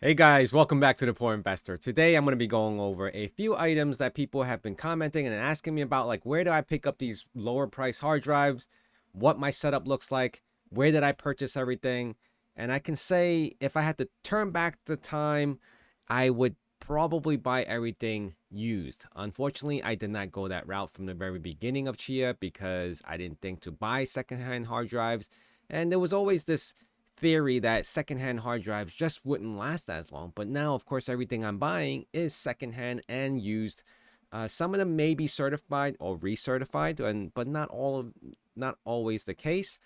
Hey guys, welcome back to the Poor Investor. Today I'm going to be going over a few items that people have been commenting and asking me about, like where do I pick up these lower price hard drives, what my setup looks like, where did I purchase everything. And I can say if I had to turn back the time, I would probably buy everything used. Unfortunately, I did not go that route from the very beginning of Chia because I didn't think to buy secondhand hard drives. And there was always this theory that secondhand hard drives just wouldn't last as long. But now, of course, everything I'm buying is secondhand and used. Some of them may be certified or recertified, but not always the case.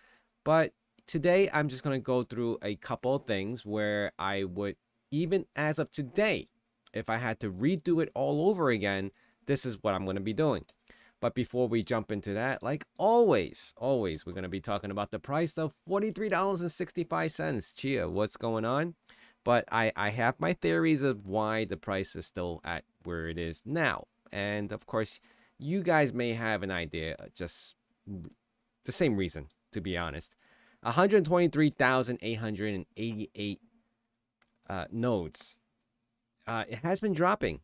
But today, I'm just gonna go through a couple of things where I would, even as of today, if I had to redo it all over again, this is what I'm gonna be doing. But before we jump into that, like always, we're going to be talking about the price of $43.65. Chia, what's going on? But I have my theories of why the price is still at where it is now. And of course, you guys may have an idea, just the same reason, to be honest. 123,888 nodes. It has been dropping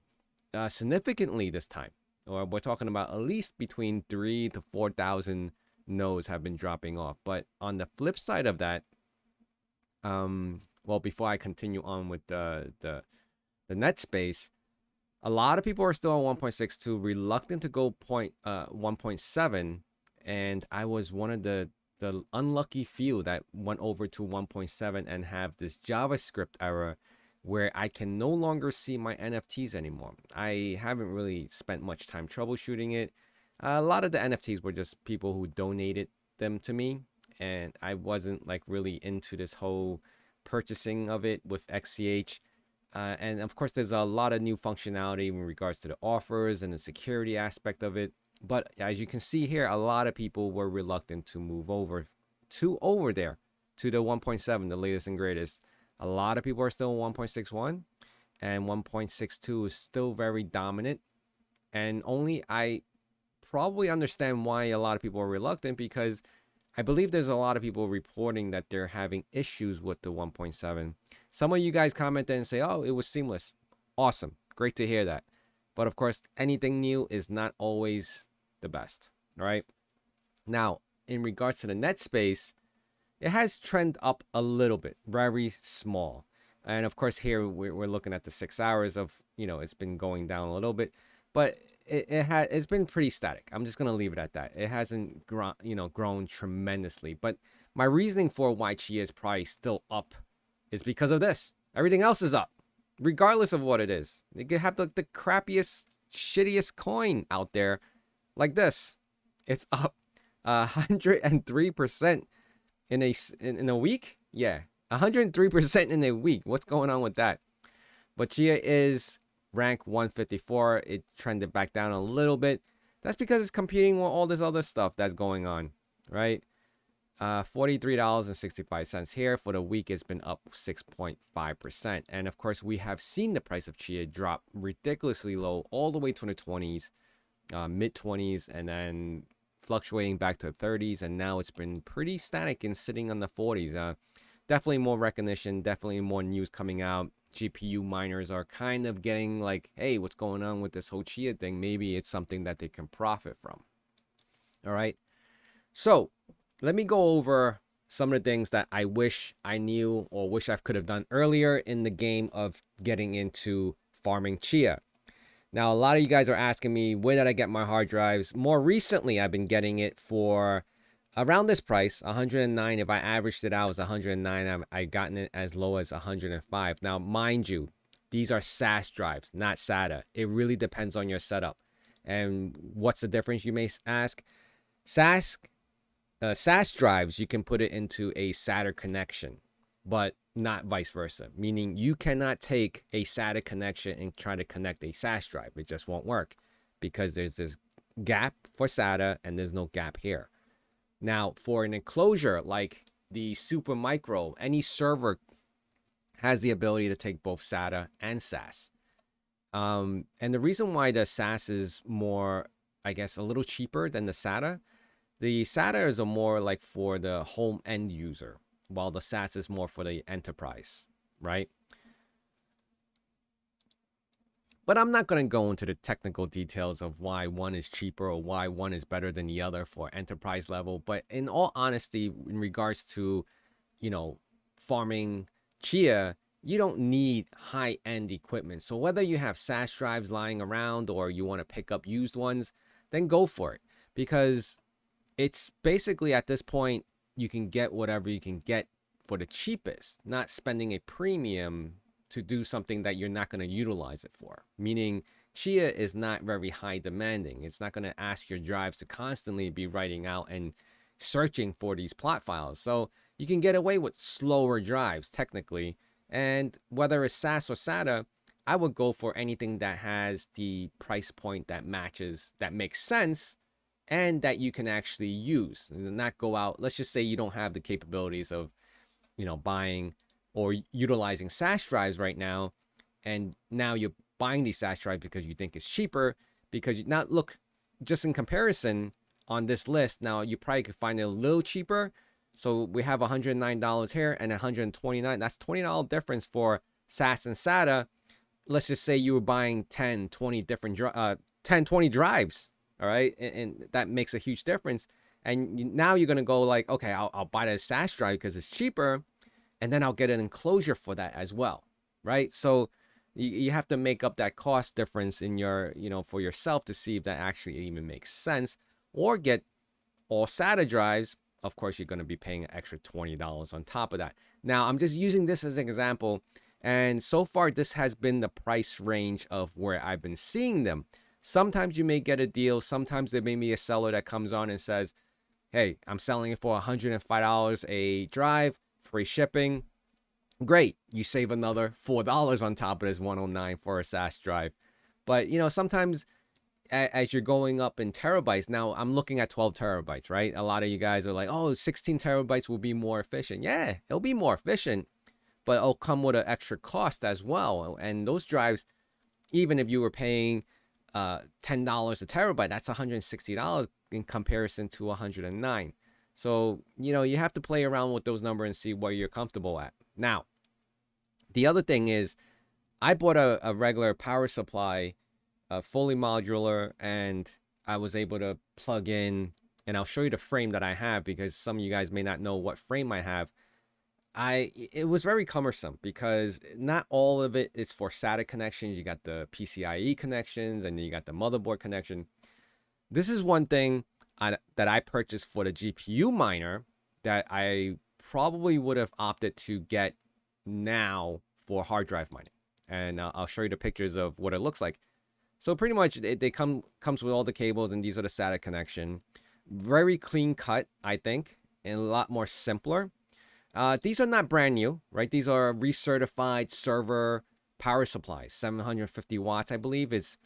significantly this time. Or we're talking about at least between 3 to 4,000 nodes have been dropping off. But on the flip side of that, well, before I continue on with the net space, a lot of people are still on 1.62, reluctant to go 1.7, and I was one of the unlucky few that went over to 1.7 and have this JavaScript error where I can no longer see my NFTs anymore. I haven't really spent much time troubleshooting it. A lot of the NFTs were just people who donated them to me, and I wasn't like really into this whole purchasing of it with XCH. And of course, there's a lot of new functionality in regards to the offers and the security aspect of it. But as you can see here, a lot of people were reluctant to move over there to the 1.7, the latest and greatest. A lot of people are still 1.61, and 1.62 is still very dominant. And only I probably understand why a lot of people are reluctant, because I believe there's a lot of people reporting that they're having issues with the 1.7. Some of you guys commented and say, oh, it was seamless. Awesome. Great to hear that. But of course, anything new is not always the best, right? Now, in regards to the net space, it has trend up a little bit, very small. And of course, here we're looking at the 6 hours of, it's been going down a little bit, but it's been pretty static. I'm just gonna leave it at that. It hasn't grown tremendously. But my reasoning for why Chia is probably still up is because of this. Everything else is up, regardless of what it is. You could have the crappiest, shittiest coin out there, like this. It's up 103% in a week. Yeah, 103% in a week. What's going on with that? But Chia is rank 154. It trended back down a little bit. That's because it's competing with all this other stuff that's going on, right? $43.65 here. For the week, it's been up 6.5%. And of course, we have seen the price of Chia drop ridiculously low all the way to the 20s, mid 20s, and then fluctuating back to the 30s. And now it's been pretty static and sitting on the 40s. Definitely more recognition, definitely more news coming out. GPU miners are kind of getting like, hey, what's going on with this whole Chia thing? Maybe it's something that they can profit from. All right. So let me go over some of the things that I wish I knew or wish I could have done earlier in the game of getting into farming Chia. Now, a lot of you guys are asking me, where did I get my hard drives? More recently, I've been getting it for around this price, 109. If I averaged it out, it was 109. I gotten it as low as 105. Now, mind you, these are SAS drives, not SATA. It really depends on your setup. And what's the difference, you may ask? SAS SAS drives, you can put it into a SATA connection, but not vice versa. Meaning you cannot take a SATA connection and try to connect a SAS drive. It just won't work because there's this gap for SATA and there's no gap here. Now, for an enclosure like the Super Micro, any server has the ability to take both SATA and SAS. And the reason why the SAS is more, I guess, a little cheaper than the SATA is a more like for the home end user, while the SAS is more for the enterprise, right? But I'm not going to go into the technical details of why one is cheaper or why one is better than the other for enterprise level. But in all honesty, in regards to, you know, farming chia, you don't need high end equipment. So whether you have SAS drives lying around or you want to pick up used ones, then go for it. Because it's basically at this point, you can get whatever you can get for the cheapest, not spending a premium to do something that you're not going to utilize it for. Meaning, Chia is not very high demanding. It's not going to ask your drives to constantly be writing out and searching for these plot files. So you can get away with slower drives technically. And whether it's SAS or SATA, I would go for anything that has the price point that matches, that makes sense, and that you can actually use and not go out. Let's just say you don't have the capabilities of, buying or utilizing SAS drives right now, and now you're buying these SAS drives because you think it's cheaper. Because you now look, just in comparison on this list, now you probably could find it a little cheaper. So we have $109 here and $129. That's $20 difference for SAS and SATA. Let's just say you were buying 10, 20 different 10, 20 drives. All right. And that makes a huge difference. And now you're going to go like, okay, I'll buy the SAS drive because it's cheaper. And then I'll get an enclosure for that as well. Right. So you have to make up that cost difference in your, for yourself to see if that actually even makes sense, or get all SATA drives. Of course, you're going to be paying an extra $20 on top of that. Now, I'm just using this as an example. And so far, this has been the price range of where I've been seeing them. Sometimes you may get a deal. Sometimes there may be a seller that comes on and says, hey, I'm selling it for $105 a drive, free shipping. Great. You save another $4 on top of this $109 for a SAS drive. But, sometimes as you're going up in terabytes, now I'm looking at 12 terabytes, right? A lot of you guys are like, oh, 16 terabytes will be more efficient. Yeah, it'll be more efficient, but it'll come with an extra cost as well. And those drives, even if you were paying $10 a terabyte, that's $160 in comparison to $109. So, you have to play around with those numbers and see where you're comfortable at. Now, the other thing is, I bought a regular power supply, fully modular, and I was able to plug in, and I'll show you the frame that I have because some of you guys may not know what frame I have. It was very cumbersome because not all of it is for SATA connections. You got the PCIe connections and you got the motherboard connection. This is one thing that I purchased for the GPU miner that I probably would have opted to get now for hard drive mining. And I'll show you the pictures of what it looks like. So pretty much they comes with all the cables, and these are the SATA connection. Very clean cut, I think, and a lot more simpler. These are not brand new, right? These are recertified server power supplies. 750 watts, I believe, is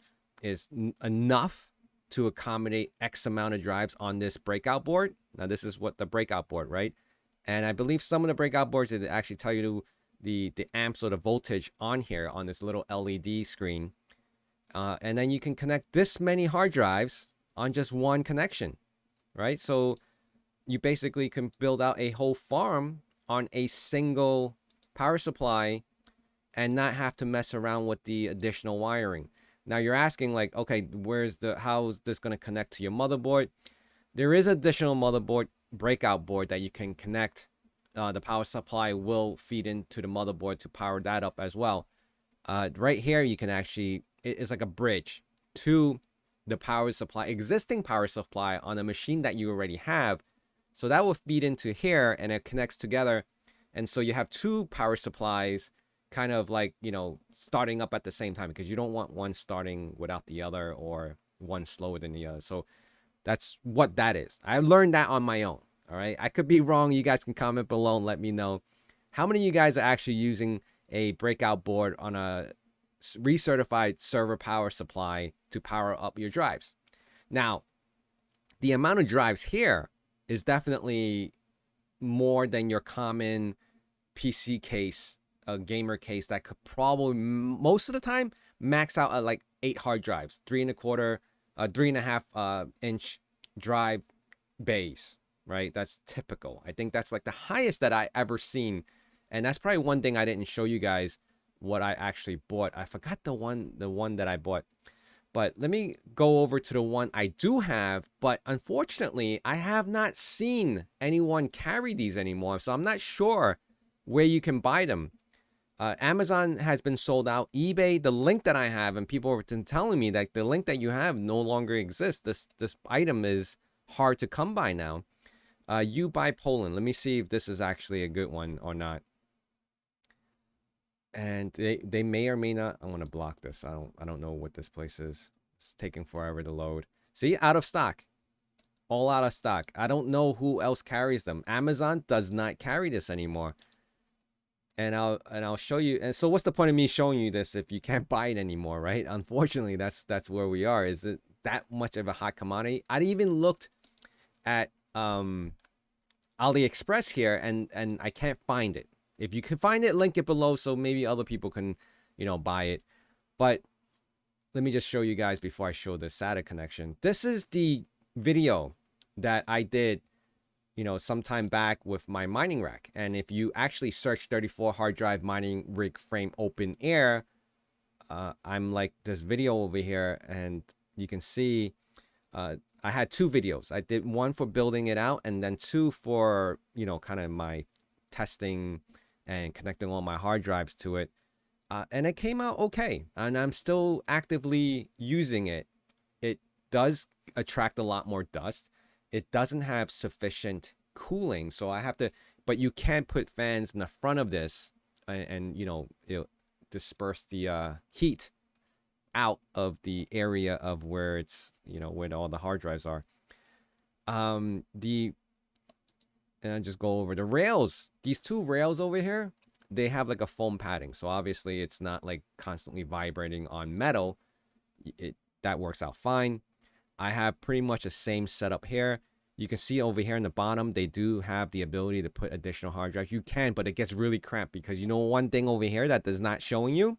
enough to accommodate X amount of drives on this breakout board. Now, this is what the breakout board, right? And I believe some of the breakout boards, they actually tell you the amps or the voltage on here on this little LED screen. And then you can connect this many hard drives on just one connection, right? So you basically can build out a whole farm on a single power supply and not have to mess around with the additional wiring. Now you're asking like, okay, how is this going to connect to your motherboard? There is additional motherboard breakout board that you can connect. The power supply will feed into the motherboard to power that up as well. Right here, you can actually, it's like a bridge to the power supply, existing power supply on a machine that you already have. So that will feed into here and it connects together. And so you have two power supplies kind of like, starting up at the same time, because you don't want one starting without the other or one slower than the other. So that's what that is. I learned that on my own. All right. I could be wrong. You guys can comment below and let me know. How many of you guys are actually using a breakout board on a recertified server power supply to power up your drives? Now, the amount of drives here is definitely more than your common PC case, a gamer case that could probably most of the time max out at like 8 hard drives, 3.25 inch drive bays, right? That's typical. I think that's like the highest that I ever seen. And that's probably one thing I didn't show you guys what I actually bought. I forgot the one that I bought. But let me go over to the one I do have. But unfortunately, I have not seen anyone carry these anymore. So I'm not sure where you can buy them. Amazon has been sold out. eBay, the link that I have, and people have been telling me that the link that you have no longer exists. This item is hard to come by now. You buy Poland. Let me see if this is actually a good one or not. And they may or may not. I'm gonna block this. I don't know what this place is. It's taking forever to load. See, out of stock. All out of stock. I don't know who else carries them. Amazon does not carry this anymore. And I'll show you. And so what's the point of me showing you this if you can't buy it anymore, right? Unfortunately, that's where we are. Is it that much of a hot commodity? I even looked at AliExpress here and I can't find it. If you can find it, link it below so maybe other people can, buy it. But let me just show you guys before I show the SATA connection. This is the video that I did, sometime back with my mining rack. And if you actually search 34 hard drive mining rig frame open air, I'm like this video over here, and you can see I had two videos. I did one for building it out, and then two for, kind of my testing and connecting all my hard drives to it. And it came out okay. And I'm still actively using it. It does attract a lot more dust. It doesn't have sufficient cooling. So I have to, but you can put fans in the front of this and it'll disperse the heat out of the area of where it's, where all the hard drives are. And I just go over the rails. These two rails over here, they have like a foam padding. So obviously it's not like constantly vibrating on metal. That works out fine. I have pretty much the same setup here. You can see over here in the bottom, they do have the ability to put additional hard drives. You can, but it gets really cramped because one thing over here that is not showing you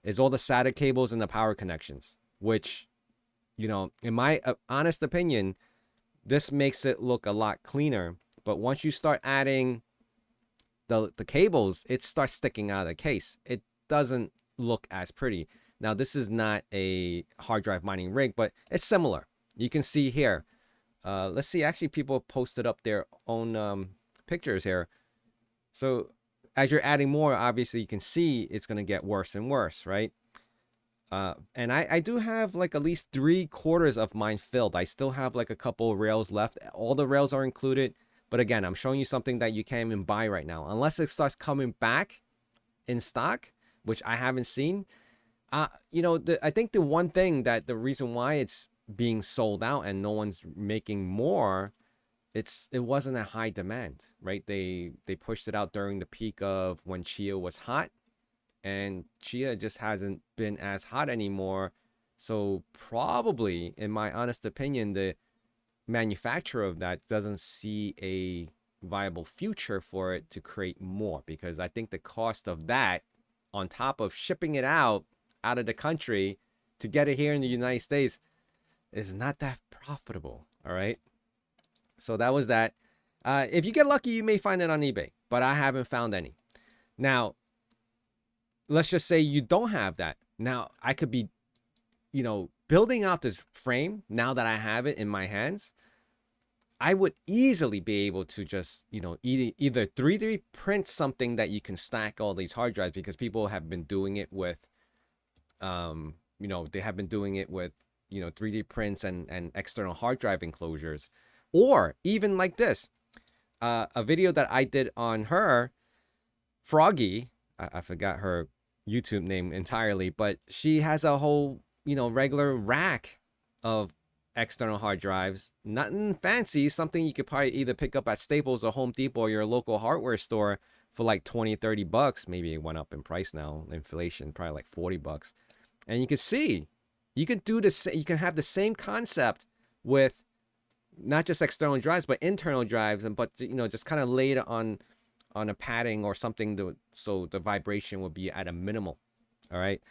is all the SATA cables and the power connections, which, in my honest opinion, this makes it look a lot cleaner. But once you start adding the cables, it starts sticking out of the case. It doesn't look as pretty. Now, this is not a hard drive mining rig, but it's similar. You can see here. Let's see. Actually, people posted up their own pictures here. So as you're adding more, obviously, you can see it's going to get worse and worse, right? And I do have like at least 3/4 of mine filled. I still have like a couple rails left. All the rails are included. But again, I'm showing you something that you can't even buy right now. Unless it starts coming back in stock, which I haven't seen. I think the one thing that the reason why it's being sold out and no one's making more, it wasn't a high demand, right? They pushed it out during the peak of when Chia was hot. And Chia just hasn't been as hot anymore. So probably, in my honest opinion, the manufacturer of that doesn't see a viable future for it to create more, because I think the cost of that on top of shipping it out of the country to get it here in the United States is not that profitable. All right. So that was that. If you get lucky, you may find it on eBay, but I haven't found any. Now, let's just say you don't have that. Now, I could be, building out this frame now that I have it in my hands. I would easily be able to just, either 3D print something that you can stack all these hard drives, because people have been doing it with, they have been doing it with, 3D prints and external hard drive enclosures, or even like this, a video that I did on her, Froggy. I forgot her YouTube name entirely, but she has a whole, regular rack of external hard drives. Nothing fancy, something you could probably either pick up at Staples or Home Depot or your local hardware store for like 20-30 bucks. Maybe it went up in price now, inflation, probably like 40 bucks. And you can see, you can do this, you can have the same concept with not just external drives, but internal drives, but just kind of laid on a padding or something so the vibration would be at a minimal. All right.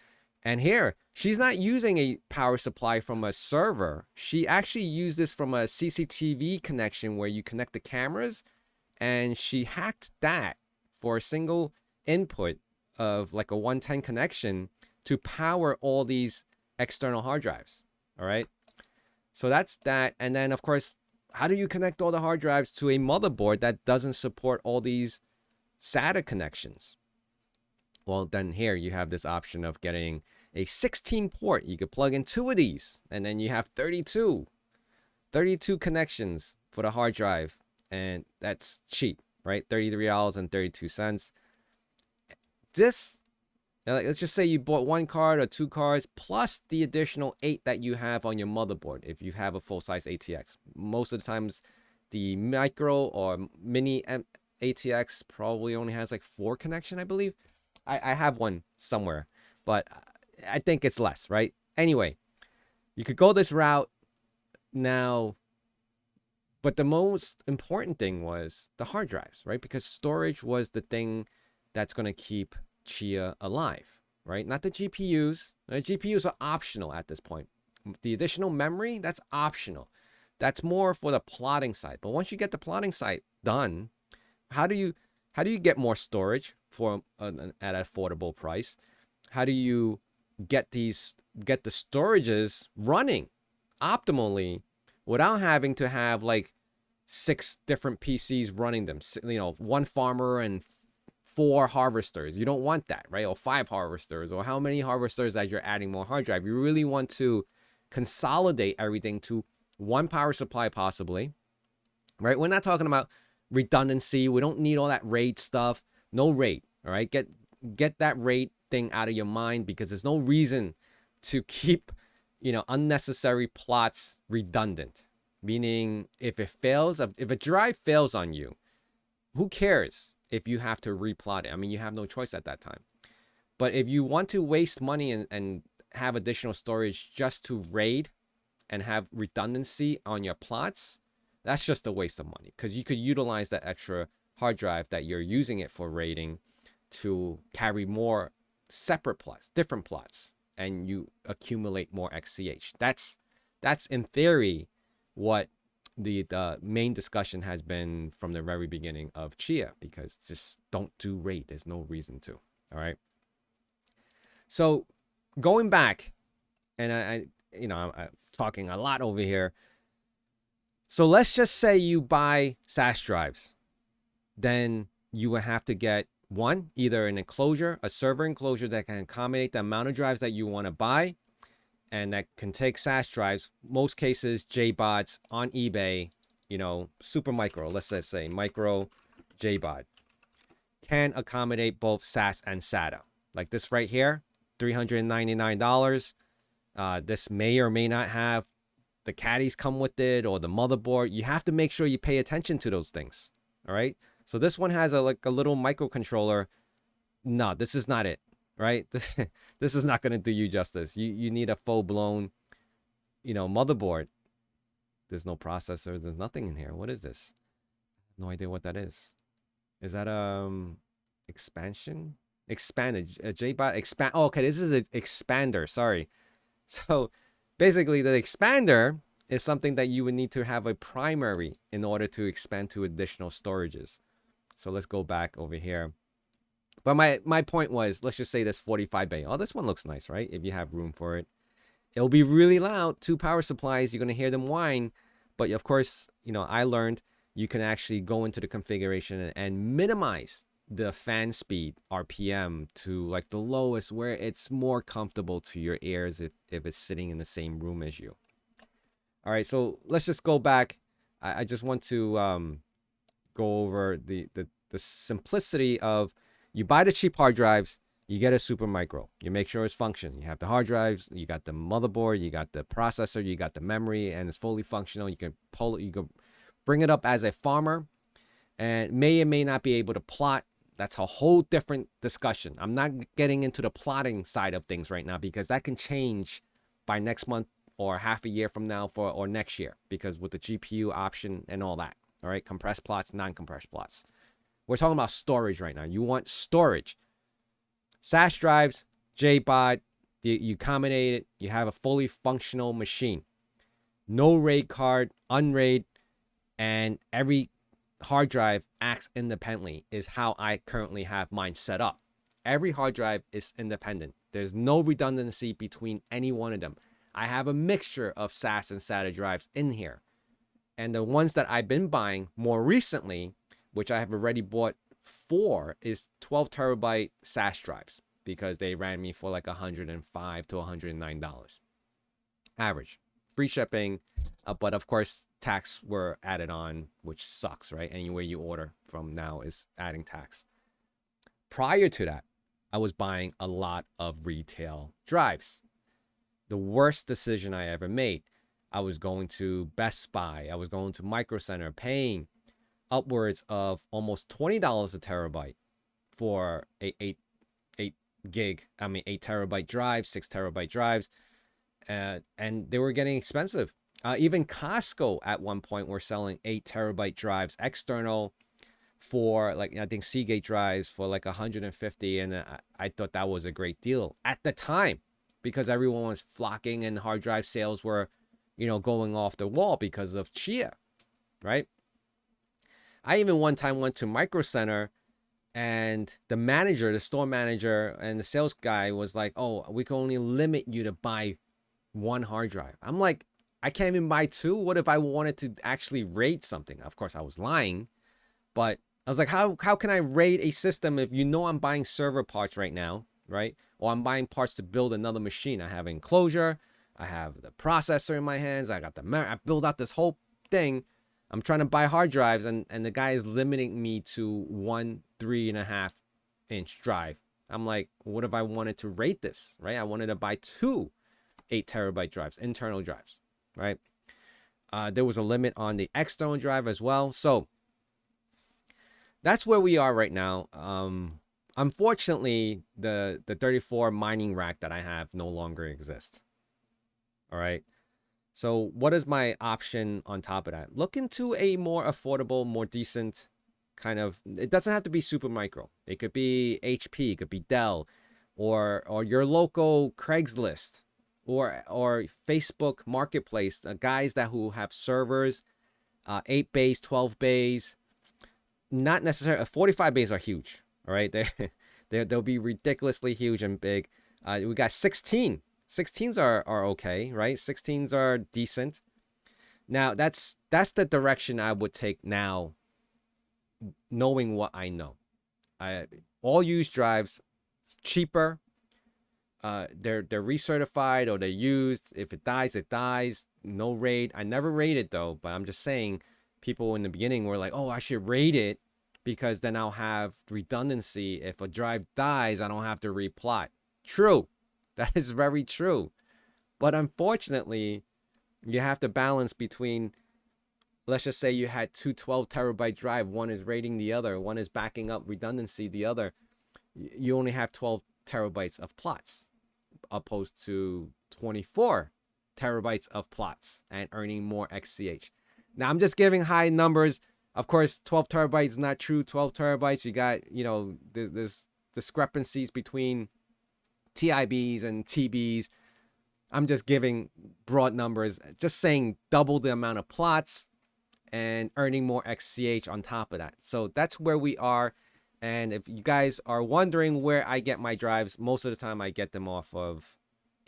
And here, she's not using a power supply from a server. She actually used this from a CCTV connection where you connect the cameras, and she hacked that for a single input of like a 110 connection to power all these external hard drives. All right. So that's that. And then, of course, how do you connect all the hard drives to a motherboard that doesn't support all these SATA connections? Well, then here you have this option of getting a 16 port. You could plug in 2 of these, and then you have 32 connections for the hard drive. And that's cheap, right? $33.32. This, let's just say you bought 1 card or 2 cards plus the additional 8 that you have on your motherboard if you have a full-size ATX. Most of the times, the micro or mini ATX probably only has like 4 connection, I believe. I have one somewhere, but I think it's less, right? Anyway, you could go this route now, but the most important thing was the hard drives, right? Because storage was the thing that's going to keep Chia alive, right? Not the GPUs. The GPUs are optional at this point. The additional memory, that's optional. That's more for the plotting side. But once you get the plotting side done, how do you get more storage for at an affordable price? How do you get the storages running optimally without having to have like 6 different PCs running them? 1 farmer and 4 harvesters. You don't want that, right? Or 5 harvesters, or how many harvesters as you're adding more hard drive. You really want to consolidate everything to 1 power supply possibly, right? We're not talking about redundancy. We don't need all that RAID stuff. No RAID, all right? Get that RAID thing out of your mind, because there's no reason to keep, unnecessary plots redundant. Meaning, if it fails, if a drive fails on you, who cares if you have to replot it? I mean, you have no choice at that time. But if you want to waste money and have additional storage just to RAID and have redundancy on your plots, that's just a waste of money, because you could utilize that extra hard drive that you're using it for RAIDing to carry more separate plots, different plots, and you accumulate more XCH. That's in theory what the main discussion has been from the very beginning of Chia, because just don't do RAID. There's no reason to. All right. So going back, and I'm talking a lot over here. So let's just say you buy SAS drives. Then you will have to get either an enclosure, a server enclosure that can accommodate the amount of drives that you want to buy, and that can take SAS drives. Most cases, JBODs on eBay, super micro, let's just say micro JBOD, can accommodate both SAS and SATA. Like this right here, $399. This may or may not have the caddies come with it, or the motherboard. You have to make sure you pay attention to those things. All right. So this one has a little microcontroller. No, this is not it. Right. This is not going to do you justice. You need a full blown, motherboard. There's no processor. There's nothing in here. What is this? No idea what that is. Is that expansion? Expanded JBOD expand. Oh, okay, this is an expander. Sorry. So basically, the expander is something that you would need to have a primary in order to expand to additional storages. So let's go back over here. But my point was, let's just say this 45 bay. Oh, this one looks nice, right? If you have room for it. It'll be really loud. 2 power supplies. You're going to hear them whine. But of course, I learned you can actually go into the configuration and minimize the fan speed RPM to like the lowest, where it's more comfortable to your ears if it's sitting in the same room as you. All right, so let's just go back. I just want to go over the simplicity of, you buy the cheap hard drives, you get a super micro, you make sure it's functioning. You have the hard drives, you got the motherboard, you got the processor, you got the memory, and it's fully functional. You can pull it, you can bring it up as a farmer, and may or may not be able to plot. That's a whole different discussion. I'm not getting into the plotting side of things right now, because that can change by next month or half a year from now or next year, because with the GPU option and all that. All right, compressed plots, non-compressed plots. We're talking about storage right now. You want storage. SAS drives, JBOD, you accommodate it. You have a fully functional machine. No RAID card, unRAID, and every hard drive acts independently is how I currently have mine set up. Every hard drive is independent. There's no redundancy between any one of them. I have a mixture of SAS and SATA drives in here. And the ones that I've been buying more recently, which I have already bought 4, is 12 terabyte SAS drives because they ran me for like $105 to $109 average. Free shipping, but of course, tax were added on, which sucks, right? Anywhere you order from now is adding tax. Prior to that, I was buying a lot of retail drives. The worst decision I ever made. I was going to Best Buy. I was going to Micro Center, paying upwards of almost $20 a terabyte for a 8 terabyte drive, 6 terabyte drives, and they were getting expensive. Even Costco at one point were selling 8 terabyte drives external for like, I think Seagate drives for like 150, and I thought that was a great deal at the time because everyone was flocking and hard drive sales were, going off the wall because of Chia, right? I even one time went to Micro Center, and the store manager and the sales guy was like, "Oh, we can only limit you to buy 1 hard drive." I'm like, I can't even buy 2. What if I wanted to actually raid something? Of course, I was lying, but I was like, how can I raid a system if I'm buying server parts right now, right? Or I'm buying parts to build another machine. I have enclosure, I have the processor in my hands, I got I build out this whole thing. I'm trying to buy hard drives, and the guy is limiting me to 1 3.5-inch drive. I'm like, what if I wanted to rate this, right? I wanted to buy 2 8 terabyte drives, internal drives, right? There was a limit on the external drive as well. So that's where we are right now. Unfortunately, the 34 mining rack that I have no longer exists. All right. So what is my option on top of that? Look into a more affordable, more decent kind of, it doesn't have to be super micro. It could be HP, it could be Dell, or your local Craigslist, or Facebook Marketplace, guys who have servers, 8 bays, 12 bays, not necessarily 45 bays are huge. All right, they'll be ridiculously huge and big. We got 16. 16s are okay, right? 16s are decent. Now that's the direction I would take now, knowing what I know. All used drives, cheaper. They're recertified, or they're used. If it dies, it dies. No raid. I never raided though, but I'm just saying, people in the beginning were like, "Oh, I should raid it because then I'll have redundancy. If a drive dies, I don't have to replot." True. That is very true. But unfortunately, you have to balance between, let's just say you had 2 12 terabyte drive, one is raiding the other, one is backing up redundancy the other. You only have 12 terabytes of plots opposed to 24 terabytes of plots and earning more XCH. Now I'm just giving high numbers. Of course, 12 terabytes is not true. 12 terabytes, you got, there's discrepancies between TIBs and TBs. I'm just giving broad numbers, just saying double the amount of plots and earning more XCH on top of that. So that's where we are. And if you guys are wondering where I get my drives, most of the time I get them off of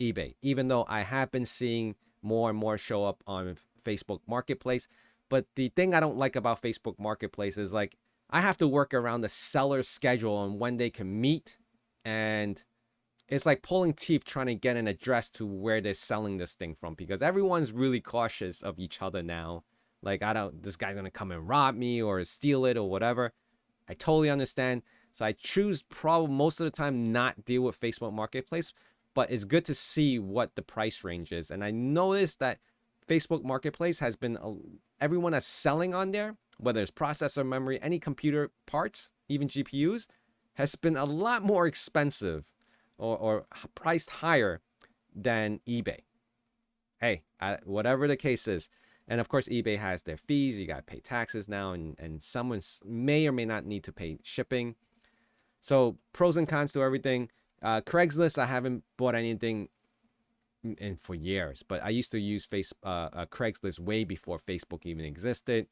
eBay, even though I have been seeing more and more show up on Facebook Marketplace. But the thing I don't like about Facebook Marketplace is, like, I have to work around the seller's schedule on when they can meet, and it's like pulling teeth trying to get an address to where they're selling this thing from, because everyone's really cautious of each other now. Like, this guy's gonna come and rob me or steal it or whatever. I totally understand. So I choose probably most of the time not deal with Facebook Marketplace, but it's good to see what the price range is. And I noticed that Facebook Marketplace has been, everyone that's selling on there, whether it's processor, memory, any computer parts, even GPUs, has been a lot more expensive or priced higher than eBay. Hey, whatever the case is. And of course, eBay has their fees. You got to pay taxes now, and someone may or may not need to pay shipping. So pros and cons to everything. Craigslist, I haven't bought anything in for years, but I used to use Craigslist way before Facebook even existed.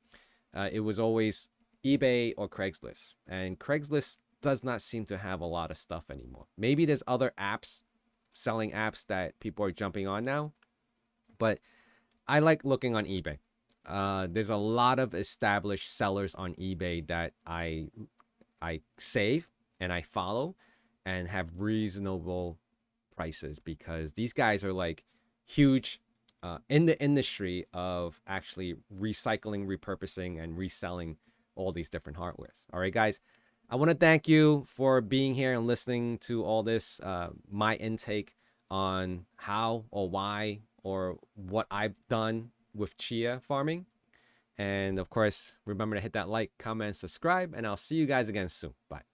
It was always eBay or Craigslist. And Craigslist does not seem to have a lot of stuff anymore. Maybe there's other apps, selling apps that people are jumping on now, but I like looking on eBay. There's a lot of established sellers on eBay that I save and I follow and have reasonable prices because these guys are like huge in the industry of actually recycling, repurposing, and reselling all these different hardwares. All right, guys. I want to thank you for being here and listening to all this, my intake on how or why or what I've done with Chia farming. And of course, remember to hit that like, comment, subscribe, and I'll see you guys again soon. Bye.